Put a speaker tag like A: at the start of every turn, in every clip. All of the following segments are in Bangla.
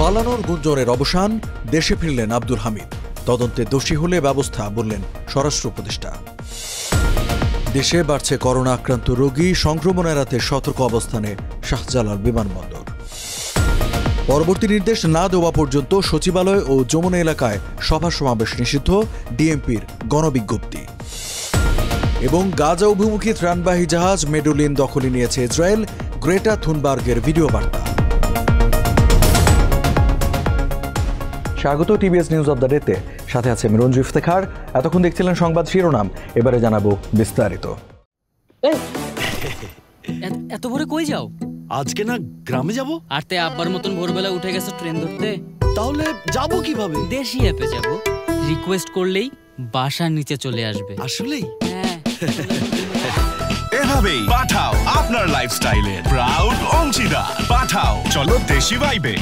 A: পালানোর গুঞ্জনের অবসান, দেশে ফিরলেন আব্দুল হামিদ। তদন্তে দোষী হলে ব্যবস্থা, বললেন স্বরাষ্ট্র উপদেষ্টা। দেশে বাড়ছে করোনা আক্রান্ত রোগী, সংক্রমণ এড়াতে সতর্ক অবস্থানে শাহজালাল বিমানবন্দর। পরবর্তী নির্দেশ না দেওয়া পর্যন্ত সচিবালয় ও যমুনা এলাকায় সভা সমাবেশ নিষিদ্ধ, ডিএমপির গণবিজ্ঞপ্তি। এবং গাজা অভিমুখী ত্রাণবাহী জাহাজ মেডুলিন দখলে নিয়েছে ইসরায়েল, গ্রেটা থুনবার্গের ভিডিও বার্তা। স্বাগত টিভিএস নিউজ অব দ্য ডেতে, সাথে আছে আমি রঞ্জু ইফতেখার। এতক্ষণ দেখছিলেন সংবাদ শিরোনাম, এবারে জানাবো বিস্তারিত।
B: এত ভোরে কই যাও?
C: আজকে না গ্রামে যাব।
B: আর তে আব্বার মতন ভোরবেলা উঠে গেছে ট্রেন ধরতে।
C: তাহলে যাব কিভাবে?
B: দেশি অ্যাপে যাব, রিকোয়েস্ট করলেই বাসার নিচে চলে আসবে।
C: আসলেই?
B: হ্যাঁ।
D: এভাবেই পাঠাও আপনার লাইফস্টাইলের প্রাউড অংশীদার। পাঠাও, চলো দেশি ভাইবে।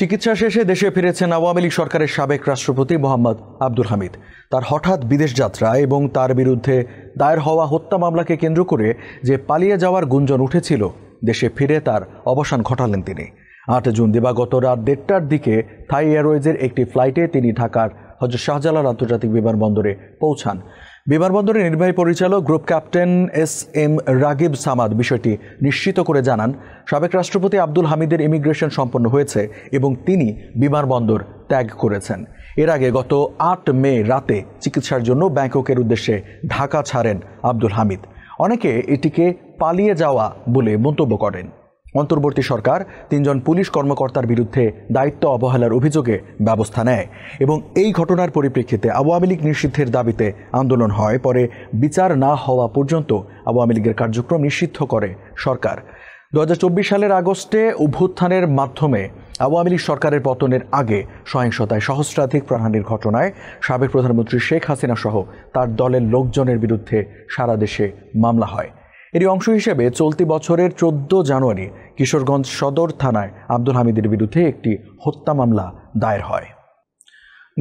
A: চিকিৎসা শেষে দেশে ফিরেছেন আওয়ামী লীগ সরকারের সাবেক রাষ্ট্রপতি মোহাম্মদ আব্দুল হামিদ। তার হঠাৎ বিদেশ যাত্রা এবং তার বিরুদ্ধে দায়ের হওয়া হত্যা মামলাকে কেন্দ্র করে যে পালিয়ে যাওয়ার গুঞ্জন উঠেছিল, দেশে ফিরে তার অবসান ঘটালেন তিনি। ৮ জুন দিবাগত রাত ১:৩০টার দিকে থাই এয়ারওয়েজের একটি ফ্লাইটে তিনি ঢাকার হযরত শাহজালাল আন্তর্জাতিক বিমানবন্দরে পৌঁছান। বিমানবন্দরের নির্বাহী পরিচালক group captain SM. Ragib Samad বিষয়টি নিশ্চিত করে জানান, সাবেক রাষ্ট্রপতি আব্দুল হামিদের ইমিগ্রেশন সম্পন্ন হয়েছে এবং তিনি বিমানবন্দর ত্যাগ করেছেন। এর আগে গত ৮ মে রাতে চিকিৎসার জন্য ব্যাংককের উদ্দেশ্যে ঢাকা ছাড়েন আব্দুল হামিদ। অনেকে এটিকে পালিয়ে যাওয়া বলে মন্তব্য করেন। অন্তর্বর্তী সরকার ৩ জন পুলিশ কর্মকর্তার বিরুদ্ধে দায়িত্ব অবহেলার অভিযোগে ব্যবস্থা নেয় এবং এই ঘটনার পরিপ্রেক্ষিতে আওয়ামী লীগ নিষিদ্ধের দাবিতে আন্দোলন হয়। পরে বিচার না হওয়া পর্যন্ত আওয়ামী লীগের কার্যক্রম নিষিদ্ধ করে সরকার। ২০২৪ সালের আগস্টে অভ্যুত্থানের মাধ্যমে আওয়ামী লীগ সরকারের পতনের আগে সহিংসতায় সহস্রাধিক প্রাণহানির ঘটনায় সাবেক প্রধানমন্ত্রী শেখ হাসিনা সহ তার দলের লোকজনের বিরুদ্ধে সারা দেশে মামলা হয়। এরই অংশ হিসেবে চলতি বছরের ১৪ জানুয়ারি কিশোরগঞ্জ সদর থানায় আব্দুল হামিদের বিরুদ্ধে একটি হত্যা মামলা দায়ের হয়।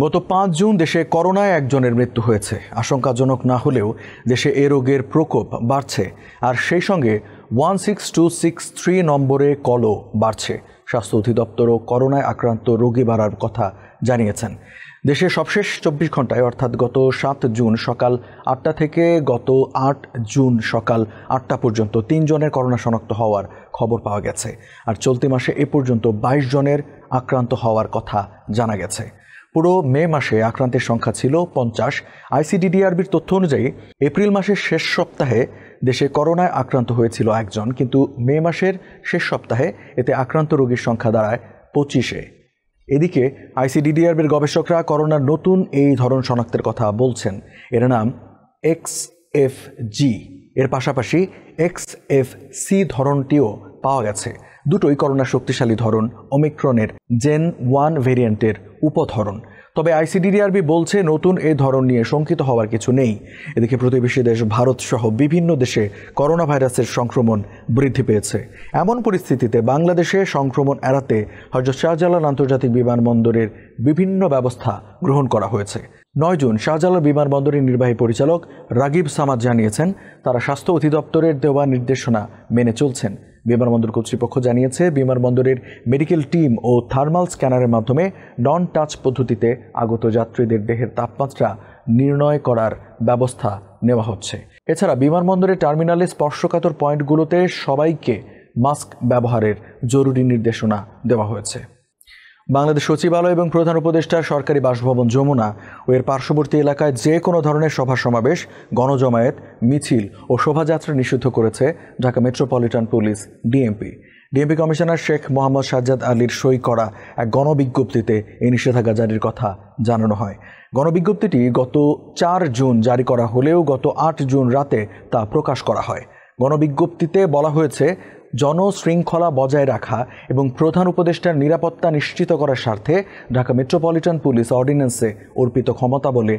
A: গত ৫ জুন দেশে করোনায় একজনের মৃত্যু হয়েছে। আশঙ্কাজনক না হলেও দেশে এ রোগের প্রকোপ বাড়ছে, আর সেই সঙ্গে 16263 নম্বরে কলও বাড়ছে। স্বাস্থ্য অধিদপ্তরও করোনায় আক্রান্ত রোগী বাড়ার কথা জানিয়েছেন। দেশে সবশেষ ২৪ ঘন্টায় অর্থাৎ গত ৭ জুন সকাল ৮টা থেকে গত ৮ জুন সকাল ৮টা পর্যন্ত ৩ জনের করোনা শনাক্ত হওয়ার খবর পাওয়া গেছে। আর চলতি মাসে এ পর্যন্ত ২২ জনের আক্রান্ত হওয়ার কথা জানা গেছে। পুরো মে মাসে আক্রান্তের সংখ্যা ছিল ৫০। আইসিডিডিআরবির তথ্য অনুযায়ী এপ্রিল মাসের শেষ সপ্তাহে দেশে করোনায় আক্রান্ত হয়েছিল একজন, কিন্তু মে মাসের শেষ সপ্তাহে এতে আক্রান্ত রোগীর সংখ্যা দাঁড়ায় ২৫-এ। এদিকে আইসিডিডিআরবির গবেষকরা করোনার নতুন এই ধরন শনাক্তের কথা বলছেন। এর নাম XFG। এর পাশাপাশি XFC ধরনটিও পাওয়া গেছে। দুটোই করোনার শক্তিশালী ধরন, ওমিক্রনের জেন 1 ভেরিয়েন্টের উপধরন। তবে আইসিডিডিআরবি বলছে নতুন এই ধরন নিয়ে শঙ্কিত হওয়ার কিছু নেই। এদিকে প্রতিবেশী দেশ ভারত সহ বিভিন্ন দেশে করোনা ভাইরাসের সংক্রমণ বৃদ্ধি পেয়েছে। এমন পরিস্থিতিতে বাংলাদেশে সংক্রমণ এড়াতে হযরত শাহজালাল আন্তর্জাতিক বিমানবন্দরের বিভিন্ন ব্যবস্থা গ্রহণ করা হয়েছে। ৯ জুন শাহজালাল বিমানবন্দরের নির্বাহী পরিচালক রাগিব সামাদ জানিয়েছেন, তারা স্বাস্থ্য অধিদপ্তরের দেওয়া নির্দেশনা মেনে চলছেন। বিমানবন্দর কর্তৃপক্ষ জানিয়েছে, বিমানবন্দরের মেডিকেল টিম ও থার্মাল স্ক্যানারের মাধ্যমে নন টাচ পদ্ধতিতে আগত যাত্রীদের দেহের তাপমাত্রা নির্ণয় করার ব্যবস্থা নেওয়া হচ্ছে। এছাড়া বিমানবন্দরের টার্মিনালে স্পর্শকাতর পয়েন্টগুলোতে সবাইকে মাস্ক ব্যবহারের জরুরি নির্দেশনা দেওয়া হয়েছে। বাংলাদেশ সচিবালয় এবং প্রধান উপদেষ্টার সরকারি বাসভবন যমুনা ও এর পার্শ্ববর্তী এলাকায় যে কোনো ধরনের সভা সমাবেশ, গণজমায়েত, মিছিল ও শোভাযাত্রা নিষিদ্ধ করেছে Dhaka metropolitan police DMP. DMP commissioner Sheikh Mohammad Sajjad আলীর সই করা এক গণবিজ্ঞপ্তিতে এই নিষেধাজ্ঞা জারির কথা জানানো হয়। গণবিজ্ঞপ্তিটি গত ৪ জুন জারি করা হলেও গত ৮ জুন রাতে তা প্রকাশ করা হয়। গণবিজ্ঞপ্তিতে বলা হয়েছে, জনশৃঙ্খলা বজায় রাখা এবং প্রধান উপদেষ্টার নিরাপত্তা নিশ্চিত করার স্বার্থে ঢাকা মেট্রোপলিটন পুলিশ অর্ডিন্যান্সে অর্পিত ক্ষমতা বলে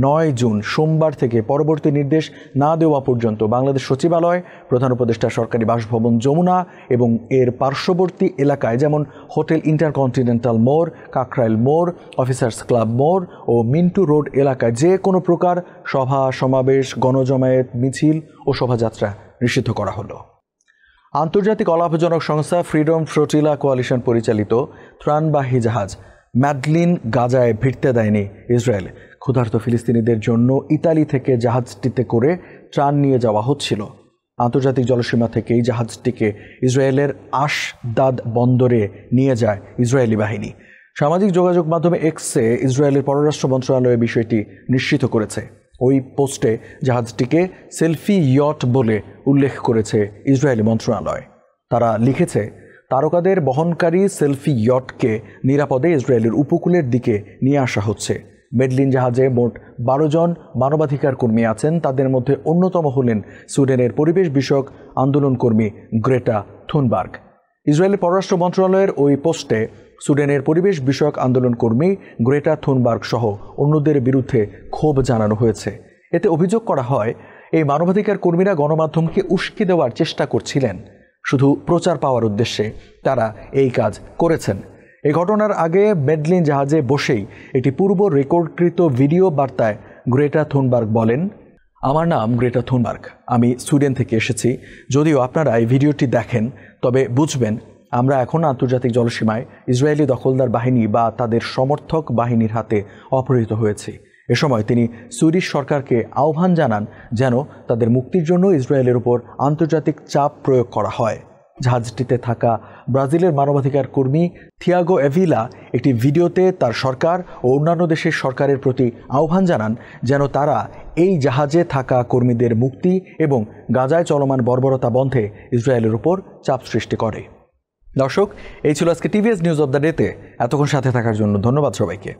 A: ৯ জুন সোমবার থেকে পরবর্তী নির্দেশ না দেওয়া পর্যন্ত বাংলাদেশ সচিবালয়, প্রধান উপদেষ্টার সরকারি বাসভবন যমুনা এবং এর পার্শ্ববর্তী এলাকায় যেমন হোটেল ইন্টারকন্টিনেন্টাল মোড়, কাকরাইল মোড়, অফিসার্স ক্লাব মোড় ও মিন্টু রোড এলাকায় যে কোনো প্রকার সভা সমাবেশ, গণজমায়েত, মিছিল ও শোভাযাত্রা নিষিদ্ধ করা হলো। আন্তর্জাতিক অলাভজনক সংস্থা ফ্রিডম ফ্লোটিলা কোয়ালিশন পরিচালিত ত্রাণবাহী জাহাজ ম্যাডলিন গাজায় ভিড়তে দেয়নি ইসরায়েল। ক্ষুধার্ত ফিলিস্তিনিদের জন্য ইতালি থেকে জাহাজটিতে করে ত্রাণ নিয়ে যাওয়া হচ্ছিল। আন্তর্জাতিক জলসীমা থেকে এই জাহাজটিকে ইসরায়েলের আশদাদ বন্দরে নিয়ে যায় ইসরায়েলি বাহিনী। সামাজিক যোগাযোগ মাধ্যমে এক্সে ইসরায়েলের পররাষ্ট্র মন্ত্রণালয় বিষয়টি নিশ্চিত করেছে। ওই পোস্টে জাহাজটিকে সেলফি ইয়ট বলে উল্লেখ করেছে ইসরায়েলি মন্ত্রণালয়। তারা লিখেছে, তারকাদের বহনকারী সেলফি ইয়টকে নিরাপদে ইসরায়েলের উপকূলের দিকে নিয়ে আসা হচ্ছে। মেডলিন জাহাজে মোট 12 জন মানবাধিকার কর্মী আছেন। তাদের মধ্যে অন্যতম হলেন সুইডেনের পরিবেশ বিষয়ক আন্দোলন কর্মী গ্রেটা থুনবার্গ। ইসরায়েলের পররাষ্ট্র মন্ত্রণালয়ের ওই পোস্টে সুইডেনের পরিবেশ বিষয়ক আন্দোলন কর্মী গ্রেটা থুনবার্গ সহ অন্যদের বিরুদ্ধে ক্ষোভ জানানো হয়েছে। এতে অভিযোগ করা হয়, এই মানবাধিকার কর্মীরা গণমাধ্যমকে উস্কে দেওয়ার চেষ্টা করছিলেন। শুধু প্রচার পাওয়ার উদ্দেশ্যে তারা এই কাজ করেছেন। এই ঘটনার আগে মেডলিন জাহাজে বসেই একটি পূর্ব রেকর্ডকৃত ভিডিও বার্তায় গ্রেটা থুনবার্গ বলেন, আমার নাম গ্রেটা থুনবার্গ, আমি সুইডেন থেকে এসেছি। যদিও আপনারা এই ভিডিওটি দেখেন তবে বুঝবেন আমরা এখন আন্তর্জাতিক জলসীমায় ইসরায়েলি দখলদার বাহিনী বা তাদের সমর্থক বাহিনীর হাতে অপহৃত হয়েছি। এ সময় তিনি সুইডিশ সরকারকে আহ্বান জানান যেন তাদের মুক্তির জন্য ইসরায়েলের উপর আন্তর্জাতিক চাপ প্রয়োগ করা হয়। জাহাজটিতে থাকা ব্রাজিলের মানবাধিকার কর্মী থিয়াগো এভিলা একটি ভিডিওতে তার সরকার ও অন্যান্য দেশের সরকারের প্রতি আহ্বান জানান যেন তারা এই জাহাজে থাকা কর্মীদের মুক্তি এবং গাজায় চলমান বর্বরতা বন্ধে ইসরায়েলের উপর চাপ সৃষ্টি করে। দর্শক, এই ছিল আজকে টিভিএস নিউজ অব দ্য ডেতে। এতক্ষণ সাথে থাকার জন্য ধন্যবাদ সবাইকে।